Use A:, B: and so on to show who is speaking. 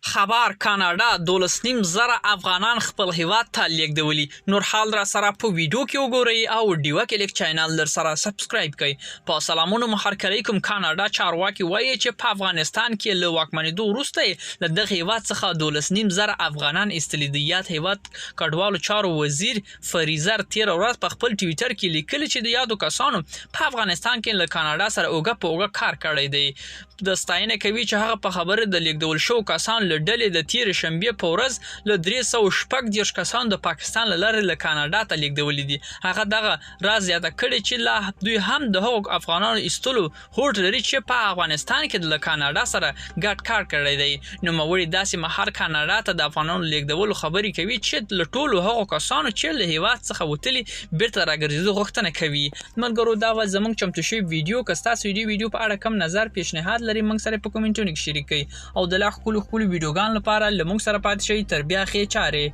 A: خبر کاناډا 12,000 افغانان خپل هیواد ته لیږدولي. نور حال را سره په ویډیو کې وګورئ او ډیوه کلیک چینل در سره سبسکرایب کړئ. په سلامونو محرکري کوم کاناډا چارواکي وایي چې په افغانستان کې له واکمنېدو وروسته له دغه هیواد څخه 12,000 افغانان ایستلي دي. یاد هیواد کډوالو چارو وزیر فریزر تیر ورځ په خپل ټویټر کې لیکلي چې د یادو کسانو په افغانستان کې له کاناډا سره اوږه په اوږه کار کړی دی. د ستاینه کوي چې هغه په خبره د لیږدول شو کسان له ډلې د تیر شنبې په ورځ له 314 کسان د پاکستان له لارې له کاناډا ته لیږدولي دي. هغه دغه راز یاده کړې چې لا دوی هم د هغو افغانانو ایستلو هوډ لري چې په افغانستان کې د کاناډا سره ګډ کار کړی دی. نوموړي داسې مهال کاناډا ته د افغانانو لیږدولو خبرې کوي چې له ټولو هغو کسانو چې له هیواد څخه وتلي بیرته راګرځېدو غوښتنه کوي. ملګرو دا و زموږ چمتو شوی ویډیو. که ستاسو د ویډیو په اړه کوم نظر پیشنهاد لري موږ سره په کومنټونو کې شریک کړئ او د لا ښکلو ویډیوګانو لپاره له موږ سره پاتې شئ. تر بیا ښې چارې.